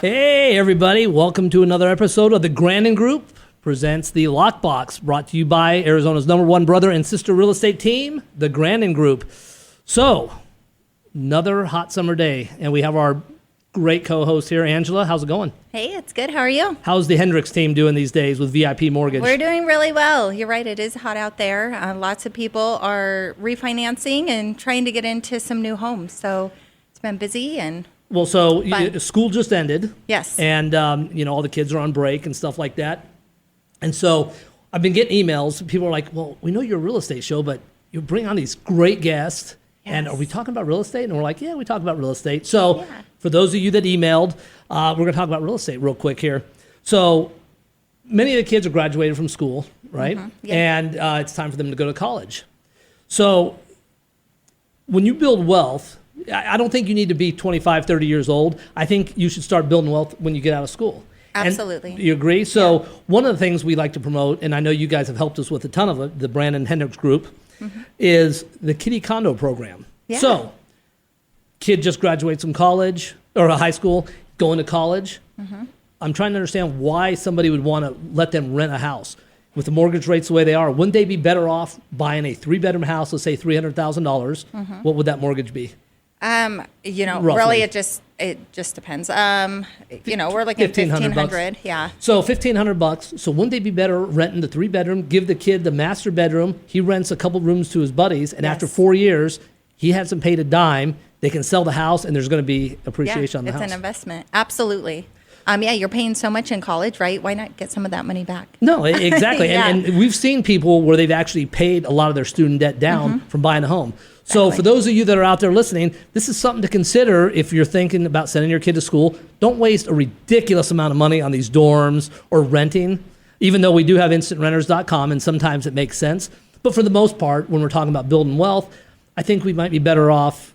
Hey, everybody. Welcome to another episode of the Grandon Group presents the LOCKBOX, brought to you by Arizona's #1 brother and sister real estate team, the Grandon Group. So, another hot summer day, and we have our great co-host here, Angela. How's it going? Hey, it's good. How are you? How's the Hendricks team doing these days with VIP Mortgage? We're doing really well. You're right. It is hot out there. Lots of people are refinancing and trying to get into some new homes. So it's been busy and well, so fun. School just ended. Yes. And, all the kids are on break and stuff like that. And so I've been getting emails. People are like, well, we know you're a real estate show, but you bring on these great guests. Yes. And are we talking about real estate? And we're like, yeah, we talk about real estate. So for those of you that emailed, we're going to talk about real estate real quick here. So many of the kids are graduated from school, right? Mm-hmm. Yeah. And it's time for them to go to college. So when you build wealth, I don't think you need to be 25, 30 years old. I think you should start building wealth when you get out of school. Absolutely. And you agree? So one of the things we like to promote, and I know you guys have helped us with a ton of it, the Brandon Hendricks Group, is the Kiddie Condo Program. Yeah. So kid just graduates from college or high school, going to college. Mm-hmm. I'm trying to understand why somebody would want to let them rent a house. With the mortgage rates the way they are, wouldn't they be better off buying a 3-bedroom house, let's say $300,000? What would that mortgage be? Really it just depends. We're looking at $1,500. Yeah. So $1,500. So wouldn't they be better renting the 3-bedroom, give the kid the master bedroom, he rents a couple rooms to his buddies, and after 4 years, he hasn't paid a dime, they can sell the house and there's going to be appreciation on the house. It's an investment. Absolutely. You're paying so much in college, right? Why not get some of that money back? No, exactly. and we've seen people where they've actually paid a lot of their student debt down from buying a home. So for those of you that are out there listening, this is something to consider if you're thinking about sending your kid to school. Don't waste a ridiculous amount of money on these dorms or renting, even though we do have instantrenters.com, and sometimes it makes sense. But for the most part, when we're talking about building wealth, I think we might be better off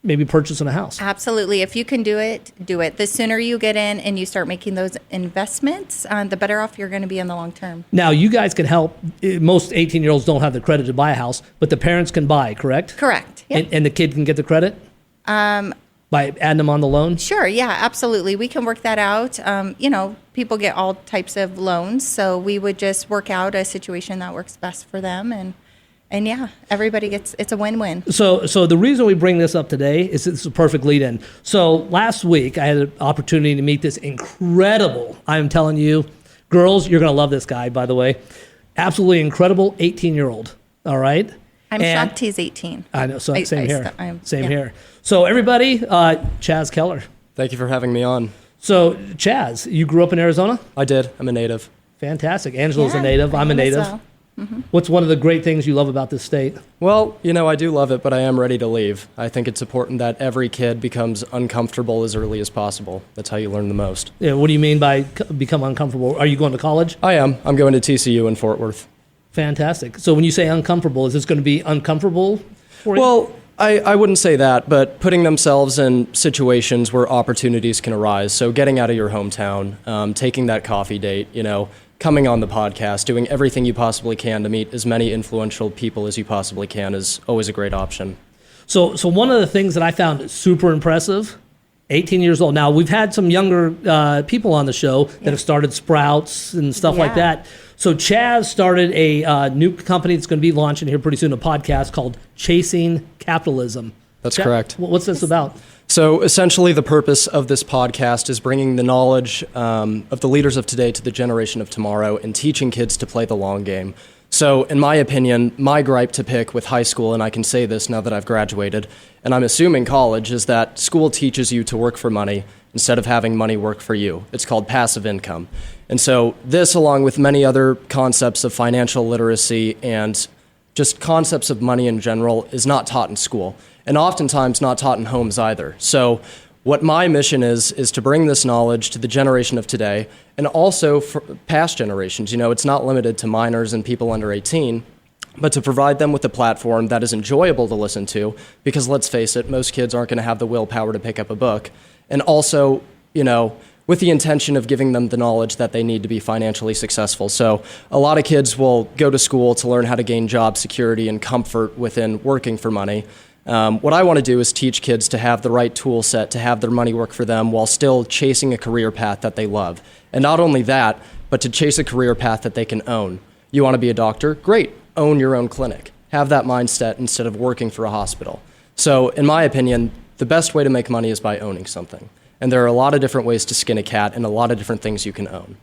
maybe purchasing a house. Absolutely. If you can do it, do it. The sooner you get in and you start making those investments, the better off you're going to be in the long term. Now, you guys can help. Most 18-year-olds don't have the credit to buy a house, but the parents can buy, correct? Correct. Yep. And the kid can get the credit? By adding them on the loan? Sure. Yeah, absolutely. We can work that out. People get all types of loans, so we would just work out a situation that works best for them, and yeah, everybody it's a win-win. So the reason we bring this up today is it's a perfect lead-in. So last week I had an opportunity to meet this incredible, I'm telling you, girls, you're going to love this guy, by the way, absolutely incredible 18-year-old, all right? I'm shocked he's 18. I know, so same here. Here. So everybody, Chaz Keller. Thank you for having me on. So Chaz, you grew up in Arizona? I did. I'm a native. Fantastic. Angela's a native. I'm a native. Well. Mm-hmm. What's one of the great things you love about this state? Well, I do love it, but I am ready to leave. I think it's important that every kid becomes uncomfortable as early as possible. That's how you learn the most. Yeah. What do you mean by become uncomfortable? Are you going to college? I am. I'm going to TCU in Fort Worth. Fantastic. So when you say uncomfortable, is this going to be uncomfortable for you? Well, I wouldn't say that, but putting themselves in situations where opportunities can arise. So getting out of your hometown, taking that coffee date, coming on the podcast, doing everything you possibly can to meet as many influential people as you possibly can is always a great option. So one of the things that I found super impressive, 18 years old. Now, we've had some younger people on the show that have started Sprouts and stuff like that. So Chaz started a new company that's going to be launching here pretty soon, a podcast called Chasing Capitalism. That's correct. What's this about? So essentially the purpose of this podcast is bringing the knowledge of the leaders of today to the generation of tomorrow and teaching kids to play the long game. So in my opinion, my gripe to pick with high school, and I can say this now that I've graduated, and I'm assuming college, is that school teaches you to work for money instead of having money work for you. It's called passive income. And so this, along with many other concepts of financial literacy and just concepts of money in general, is not taught in school. And oftentimes not taught in homes either. So what my mission is to bring this knowledge to the generation of today and also for past generations. It's not limited to minors and people under 18, but to provide them with a platform that is enjoyable to listen to, because let's face it, most kids aren't going to have the willpower to pick up a book. And also, with the intention of giving them the knowledge that they need to be financially successful. So a lot of kids will go to school to learn how to gain job security and comfort within working for money. What I want to do is teach kids to have the right tool set, to have their money work for them while still chasing a career path that they love. And not only that, but to chase a career path that they can own. You want to be a doctor? Great. Own your own clinic. Have that mindset instead of working for a hospital. So in my opinion, the best way to make money is by owning something. And there are a lot of different ways to skin a cat and a lot of different things you can own.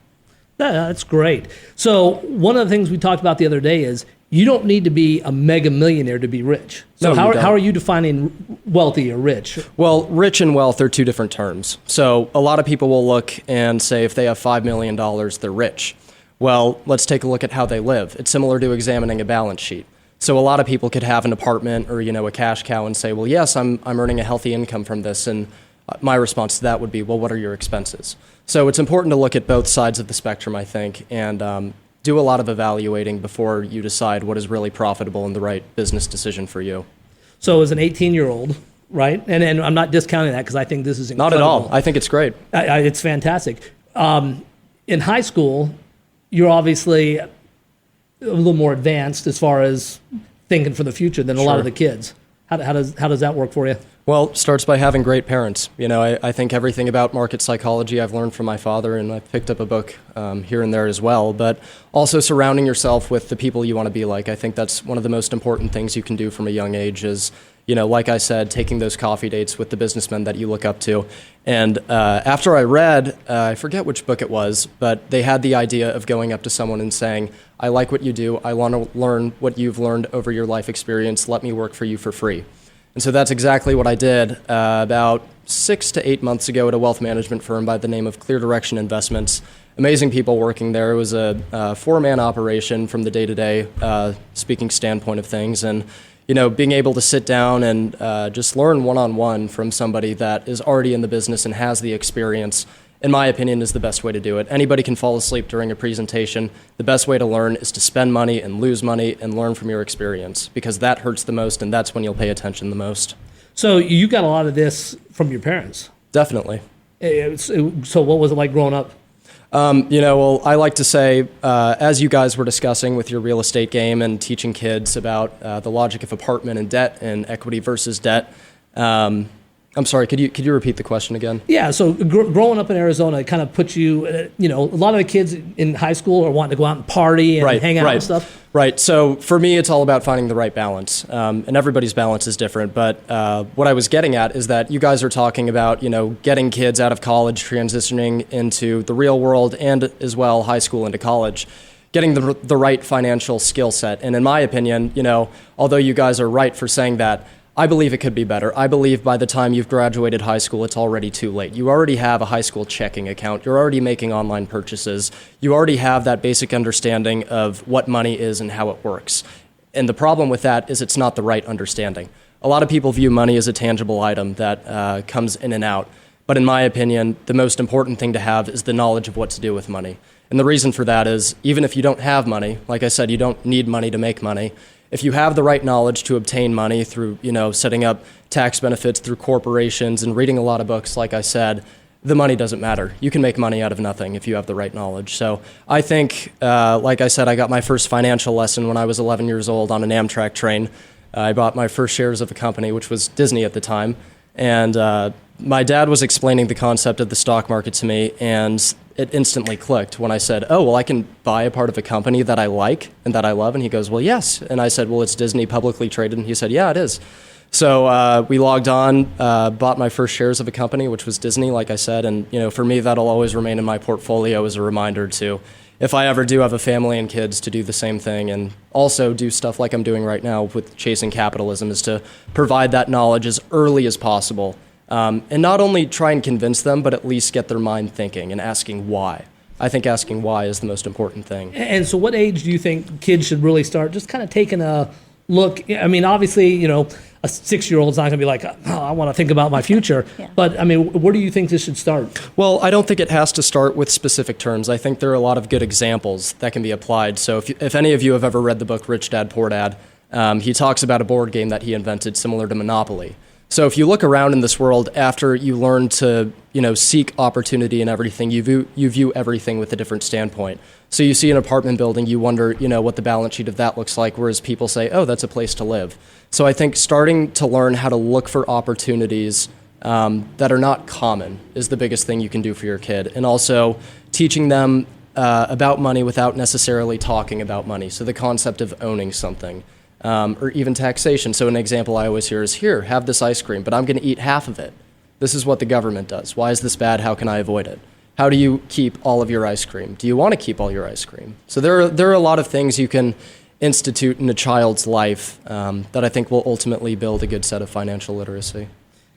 That's great. So one of the things we talked about the other day is you don't need to be a mega millionaire to be rich. So No, you don't. how are you defining wealthy or rich? Well, rich and wealth are two different terms. So a lot of people will look and say if they have $5 million, they're rich. Well, let's take a look at how they live. It's similar to examining a balance sheet. So a lot of people could have an apartment or, a cash cow and say, well, yes, I'm earning a healthy income from this. And my response to that would be, well, what are your expenses? So it's important to look at both sides of the spectrum, I think, and do a lot of evaluating before you decide what is really profitable and the right business decision for you. So as an 18-year-old, right? And I'm not discounting that because I think this is Not incredible. at all. I think it's great. It's fantastic. In high school, you're obviously a little more advanced as far as thinking for the future than a lot of the kids. How does that work for you? Well, it starts by having great parents. I think everything about market psychology I've learned from my father, and I've picked up a book here and there as well, but also surrounding yourself with the people you want to be like. I think that's one of the most important things you can do from a young age is, like I said, taking those coffee dates with the businessmen that you look up to. And after I read, I forget which book it was, but they had the idea of going up to someone and saying, I like what you do. I want to learn what you've learned over your life experience. Let me work for you for free. And so that's exactly what I did about 6 to 8 months ago at a wealth management firm by the name of Clear Direction Investments. Amazing people working there. It was a four-man operation from the day-to-day speaking standpoint of things. And, being able to sit down and just learn one-on-one from somebody that is already in the business and has the experience, in my opinion, is the best way to do it. Anybody can fall asleep during a presentation. The best way to learn is to spend money and lose money and learn from your experience, because that hurts the most and that's when you'll pay attention the most. So you got a lot of this from your parents. Definitely. So what was it like growing up? Well, I like to say, as you guys were discussing with your real estate game and teaching kids about the logic of apartment and debt and equity versus debt, I'm sorry, could you repeat the question again? Yeah, so growing up in Arizona kind of puts you, a lot of the kids in high school are wanting to go out and party and hang out and stuff. Right. So for me, it's all about finding the right balance. And everybody's balance is different. But what I was getting at is that you guys are talking about, getting kids out of college, transitioning into the real world, and as well high school into college, getting the right financial skill set. And in my opinion, although you guys are right for saying that, I believe it could be better. I believe by the time you've graduated high school, it's already too late. You already have a high school checking account. You're already making online purchases. You already have that basic understanding of what money is and how it works. And the problem with that is it's not the right understanding. A lot of people view money as a tangible item that comes in and out. But in my opinion, the most important thing to have is the knowledge of what to do with money. And the reason for that is even if you don't have money, like I said, you don't need money to make money. If you have the right knowledge to obtain money through, setting up tax benefits through corporations and reading a lot of books, like I said, the money doesn't matter. You can make money out of nothing if you have the right knowledge. So I think, like I said, I got my first financial lesson when I was 11 years old on an Amtrak train. I bought my first shares of a company, which was Disney at the time. And my dad was explaining the concept of the stock market to me, and it instantly clicked when I said, oh, well, I can buy a part of a company that I like and that I love. And he goes, well, yes. And I said, well, it's Disney publicly traded. And he said, yeah, it is. So we logged on, bought my first shares of a company, which was Disney, like I said. And, for me, that'll always remain in my portfolio as a reminder to, if I ever do have a family and kids, to do the same thing and also do stuff like I'm doing right now with Chasing Capitalism, is to provide that knowledge as early as possible. And not only try and convince them, but at least get their mind thinking and asking why. I think asking why is the most important thing. And so what age do you think kids should really start just kind of taking a look? I mean, obviously, a 6-year-old's not going to be like, oh, I want to think about my future. Yeah. But, I mean, where do you think this should start? Well, I don't think it has to start with specific terms. I think there are a lot of good examples that can be applied. So if any of you have ever read the book Rich Dad, Poor Dad, he talks about a board game that he invented similar to Monopoly. So if you look around in this world after you learn to, seek opportunity in everything, you view everything with a different standpoint. So you see an apartment building, you wonder, what the balance sheet of that looks like, whereas people say, oh, that's a place to live. So I think starting to learn how to look for opportunities that are not common is the biggest thing you can do for your kid. And also teaching them about money without necessarily talking about money. So the concept of owning something. Or even taxation. So an example I always hear is, here, have this ice cream, but I'm going to eat half of it. This is what the government does. Why is this bad? How can I avoid it? How do you keep all of your ice cream? Do you want to keep all your ice cream? So there are a lot of things you can institute in a child's life that I think will ultimately build a good set of financial literacy.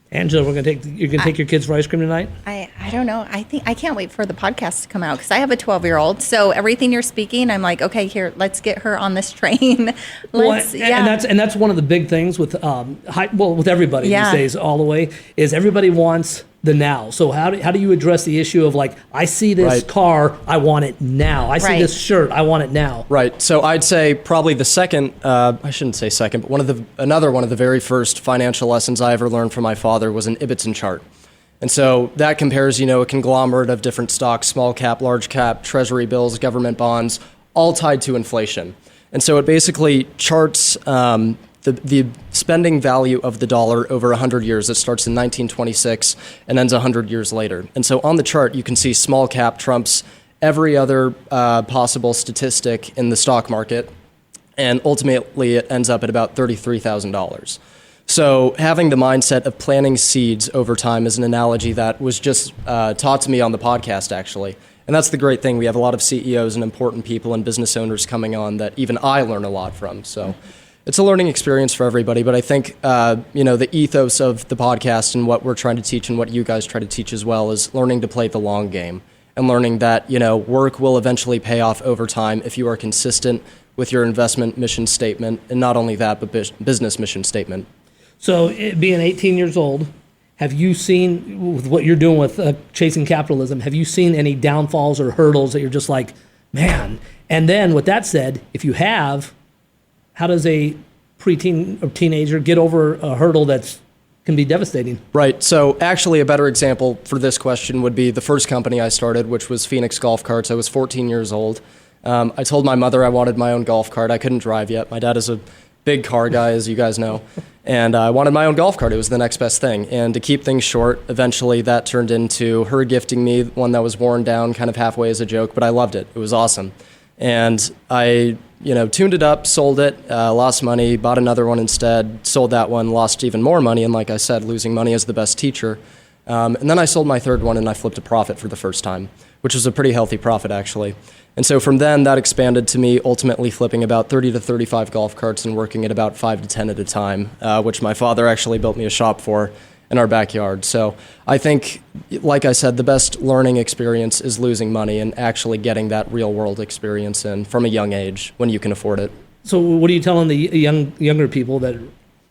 Angela, you're gonna take your kids for ice cream tonight? I don't know. I can't wait for the podcast to come out because I have a 12-year-old. So everything you're speaking, I'm like, okay, here, let's get her on this train. And that's one of the big things with with everybody these days, all the way, is everybody wants the now. So how do you address the issue of, like, I see this car, I want it now. I see this shirt, I want it now. Right. So I'd say probably the second, I shouldn't say second, but another one of the very first financial lessons I ever learned from my father was an Ibbotson chart. And so that compares, a conglomerate of different stocks, small cap, large cap, treasury bills, government bonds, all tied to inflation. And so it basically charts the spending value of the dollar over 100 years. It starts in 1926 and ends 100 years later. And so on the chart, you can see small cap trumps every other possible statistic in the stock market. And ultimately, it ends up at about $33,000. So having the mindset of planting seeds over time is an analogy that was just taught to me on the podcast, actually. And that's the great thing. We have a lot of CEOs and important people and business owners coming on that even I learn a lot from. So it's a learning experience for everybody. But I think, the ethos of the podcast and what we're trying to teach and what you guys try to teach as well is learning to play the long game and learning that, work will eventually pay off over time if you are consistent with your investment mission statement. And not only that, but business mission statement. So being 18 years old, have you seen, with what you're doing with chasing capitalism, have you seen any downfalls or hurdles that you're just like, man? And then with that said, if you have, how does a preteen or teenager get over a hurdle that can be devastating? Right. So actually a better example for this question would be the first company I started, which was Phoenix Golf Carts. I was 14 years old. I told my mother I wanted my own golf cart. I couldn't drive yet. My dad is a big car guy, as you guys know. And I wanted my own golf cart. It was the next best thing. And to keep things short, eventually that turned into her gifting me one that was worn down kind of halfway as a joke, but I loved it. It was awesome. And I, tuned it up, sold it, lost money, bought another one instead, sold that one, lost even more money. And like I said, losing money is the best teacher. And then I sold my third one and I flipped a profit for the first time, which was a pretty healthy profit, actually. And so from then, that expanded to me ultimately flipping about 30 to 35 golf carts and working at about 5 to 10 at a time, which my father actually built me a shop for in our backyard. So I think, like I said, the best learning experience is losing money and actually getting that real world experience in from a young age when you can afford it. So what are you telling the younger people that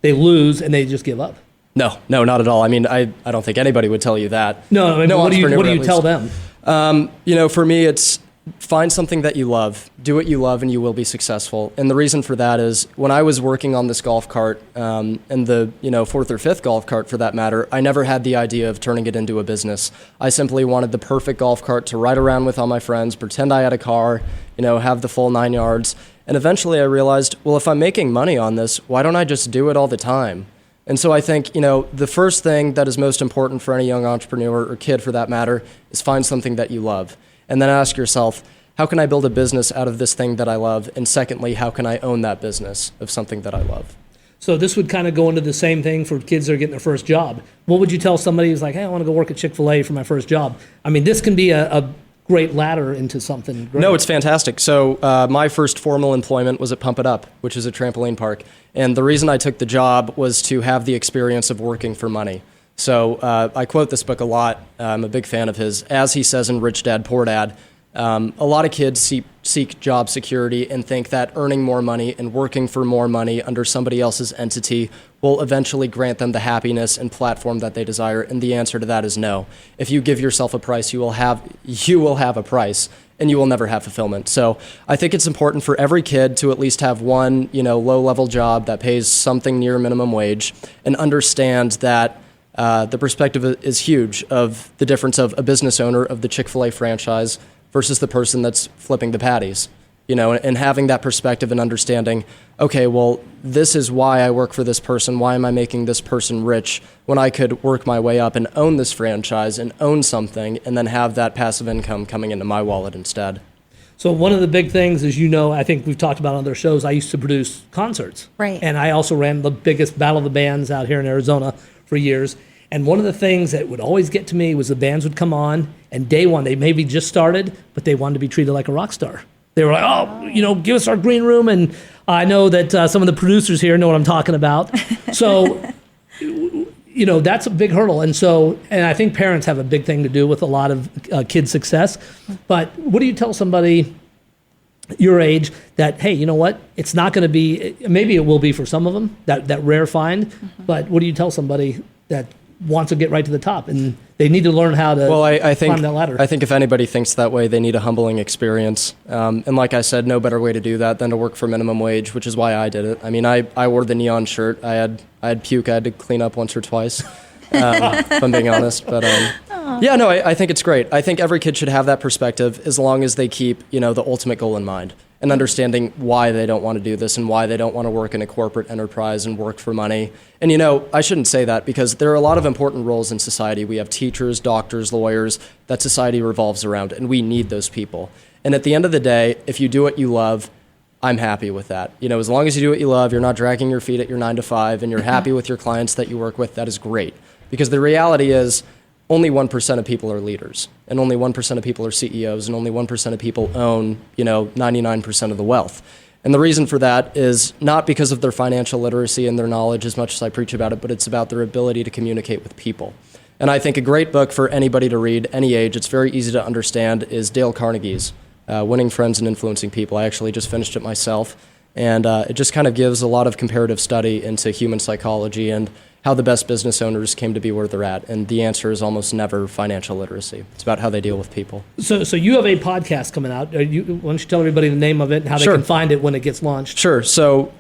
they lose and they just give up? No, not at all. I mean, I don't think anybody would tell you that. No, what do you tell them? For me, it's find something that you love, do what you love, and you will be successful. And the reason for that is when I was working on this golf cart, and the fourth or fifth golf cart for that matter, I never had the idea of turning it into a business. I simply wanted the perfect golf cart to ride around with all my friends, pretend I had a car, have the full 9 yards. And eventually I realized, well, if I'm making money on this, why don't I just do it all the time? And so I think, the first thing that is most important for any young entrepreneur or kid for that matter is find something that you love. And then ask yourself, how can I build a business out of this thing that I love? And secondly, how can I own that business of something that I love? So this would kind of go into the same thing for kids that are getting their first job. What would you tell somebody who's like, hey, I want to go work at Chick-fil-A for my first job? I mean, this can be a great ladder into something great. No, it's fantastic. So my first formal employment was at Pump It Up, which is a trampoline park. And the reason I took the job was to have the experience of working for money. So I quote this book a lot. I'm a big fan of his. As he says in Rich Dad, Poor Dad, A lot of kids seek job security and think that earning more money and working for more money under somebody else's entity will eventually grant them the happiness and platform that they desire. And the answer to that is no. If you give yourself a price, you will have a price, and you will never have fulfillment. So I think it's important for every kid to at least have one, low-level job that pays something near minimum wage, and understand that the perspective is huge of the difference of a business owner of the Chick-fil-A franchise versus the person that's flipping the patties, and having that perspective and understanding, okay, well, this is why I work for this person. Why am I making this person rich when I could work my way up and own this franchise and own something and then have that passive income coming into my wallet instead? So one of the big things is, I think we've talked about on other shows, I used to produce concerts. Right. And I also ran the biggest Battle of the Bands out here in Arizona for years. And one of the things that would always get to me was the bands would come on, and day one, they maybe just started, but they wanted to be treated like a rock star. They were like, give us our green room. And I know that some of the producers here know what I'm talking about. So, that's a big hurdle. And I think parents have a big thing to do with a lot of kids' success. But what do you tell somebody your age that, hey, you know what? It's not going to be, maybe it will be for some of them, that rare find. Mm-hmm. But what do you tell somebody that wants to get right to the top, and they need to learn how to climb that ladder? I think if anybody thinks that way, they need a humbling experience. And like I said, no better way to do that than to work for minimum wage, which is why I did it. I mean, I wore the neon shirt. I had puke I had to clean up once or twice, if I'm being honest. But I think it's great. I think every kid should have that perspective as long as they keep, the ultimate goal in mind and understanding why they don't want to do this and why they don't want to work in a corporate enterprise and work for money. And, I shouldn't say that because there are a lot of important roles in society. We have teachers, doctors, lawyers that society revolves around, and we need those people. And at the end of the day, if you do what you love, I'm happy with that. As long as you do what you love, you're not dragging your feet at your 9 to 5, and you're happy with your clients that you work with, that is great. Because the reality is only 1% of people are leaders, and only 1% of people are CEOs, and only 1% of people own, 99% of the wealth. And the reason for that is not because of their financial literacy and their knowledge as much as I preach about it, but it's about their ability to communicate with people. And I think a great book for anybody to read, any age, it's very easy to understand, is Dale Carnegie's Winning Friends and Influencing People. I actually just finished it myself. And it just kind of gives a lot of comparative study into human psychology and how the best business owners came to be where they're at. And the answer is almost never financial literacy. It's about how they deal with people. So you have a podcast coming out. Why don't you tell everybody the name of it and how they can find it when it gets launched? Sure. So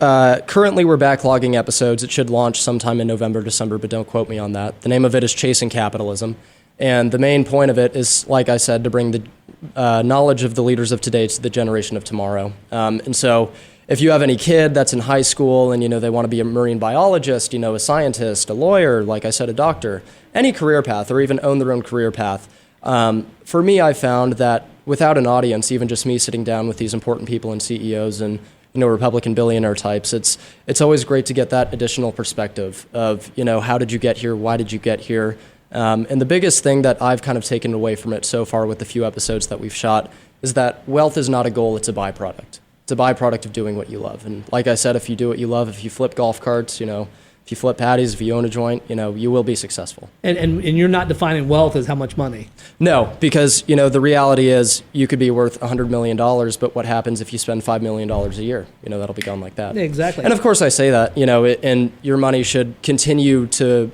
currently we're backlogging episodes. It should launch sometime in November, December, but don't quote me on that. The name of it is Chasing Capitalism. And the main point of it is, like I said, to bring the knowledge of the leaders of today to the generation of tomorrow. And so if you have any kid that's in high school and, they want to be a marine biologist, a scientist, a lawyer, like I said, a doctor, any career path, or even own their own career path, for me, I found that without an audience, even just me sitting down with these important people and CEOs and, Republican billionaire types, it's always great to get that additional perspective of, how did you get here? Why did you get here? And the biggest thing that I've kind of taken away from it so far with the few episodes that we've shot is that wealth is not a goal, it's a byproduct. It's a byproduct of doing what you love. And like I said, if you do what you love, if you flip golf carts, if you flip patties, if you own a joint, you will be successful. And you're not defining wealth as how much money? No, because, the reality is you could be worth $100 million, but what happens if you spend $5 million a year? That'll be gone like that. Yeah, exactly. And of course I say that, and your money should continue to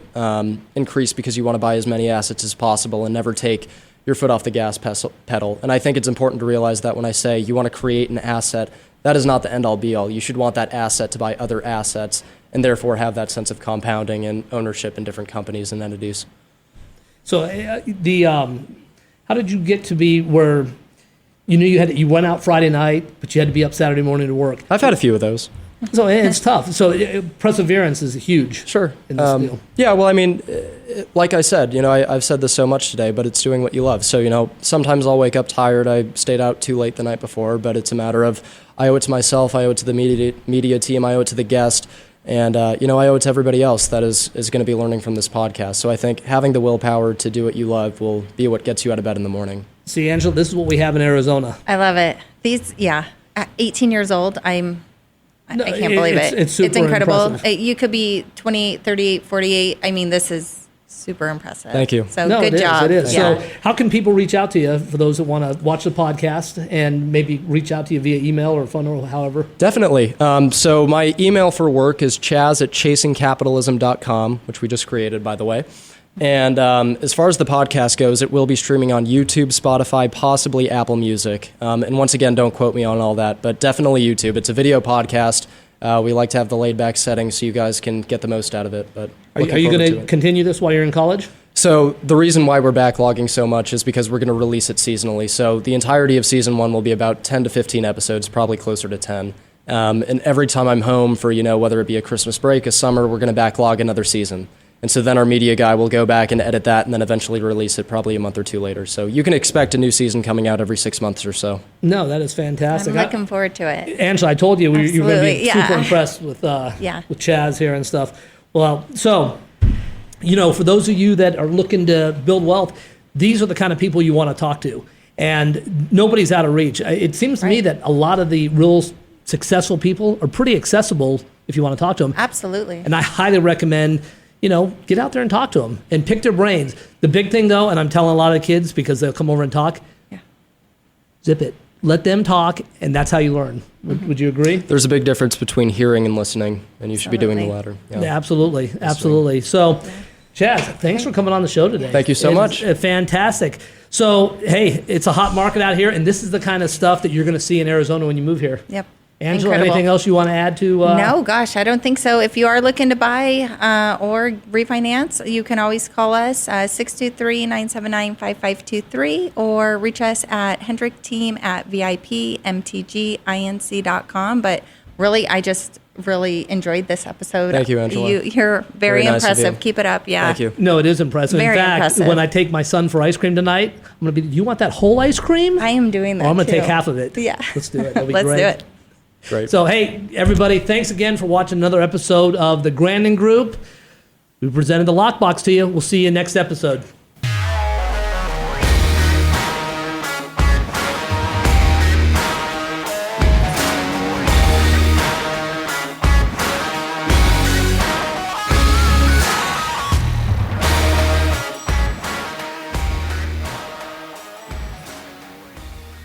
increase because you want to buy as many assets as possible and never take your foot off the gas pedal. And I think it's important to realize that when I say you want to create an asset, that is not the end-all be-all. You should want that asset to buy other assets and therefore have that sense of compounding and ownership in different companies and entities. So how did you get to be where you went out Friday night, but you had to be up Saturday morning to work? I've had a few of those. So it's tough. So perseverance is huge. Sure. In this field. Yeah, well, I mean, like I said, I've said this so much today, but it's doing what you love. So, sometimes I'll wake up tired. I stayed out too late the night before, but it's a matter of I owe it to myself, I owe it to the media team, I owe it to the guest, and, I owe it to everybody else that is going to be learning from this podcast. So I think having the willpower to do what you love will be what gets you out of bed in the morning. See, Angela, this is what we have in Arizona. I love it. At 18 years old, I can't believe it. It's super incredible. impressive. You could be 20, 30, 48. I mean, this is super impressive. Thank you. So No, good it is, job. it is. Yeah. So how can people reach out to you for those that want to watch the podcast and maybe reach out to you via email or phone or however? Definitely. So my email for work is chaz@chasingcapitalism.com, which we just created, by the way. And as far as the podcast goes, it will be streaming on YouTube, Spotify, possibly Apple Music. And once again, don't quote me on all that, but definitely YouTube. It's a video podcast. We like to have the laid-back setting so you guys can get the most out of it. But Are you going to continue this while you're in college? So the reason why we're backlogging so much is because we're going to release it seasonally. So the entirety of season 1 will be about 10 to 15 episodes, probably closer to 10. And every time I'm home for, whether it be a Christmas break, a summer, we're going to backlog another season. And so then our media guy will go back and edit that and then eventually release it probably a month or two later. So you can expect a new season coming out every 6 months or so. No, that is fantastic. I'm looking forward to it. Angela, I told you you're going to be Absolutely, yeah. super impressed with Yeah. with Chaz here and stuff. Well, so, for those of you that are looking to build wealth, these are the kind of people you want to talk to. And nobody's out of reach. It seems to me Right. that a lot of the real successful people are pretty accessible if you want to talk to them. Absolutely. And I highly recommend, get out there and talk to them and pick their brains. The big thing, though, and I'm telling a lot of kids because they'll come over and talk, Yeah. zip it. Let them talk, and that's how you learn. Would you agree? There's a big difference between hearing and listening, and you should be doing the latter. Absolutely. Yeah, absolutely. Absolutely. So, Chaz, thanks for coming on the show today. Thank you so much. Fantastic. So, hey, it's a hot market out here, and this is the kind of stuff that you're going to see in Arizona when you move here. Yep. Angela, Incredible. anything else you want to add to? No, gosh, I don't think so. If you are looking to buy or refinance, you can always call us 623-979-5523 or reach us at hendrickteam@vipmtginc.com. But really, I just really enjoyed this episode. Thank you, Angela. You're very Very nice of impressive. you. Keep it up. Yeah. Thank you. No, it is impressive. Very in fact, impressive. when I take my son for ice cream tonight, I'm going to be, do you want that whole ice cream? I am doing that. Or I'm going to too. take half of it. Yeah. Let's do it. That'll be Let's great. do it. Great. So, hey, everybody, thanks again for watching another episode of the Grandon Group. We presented the Lockbox to you. We'll see you next episode.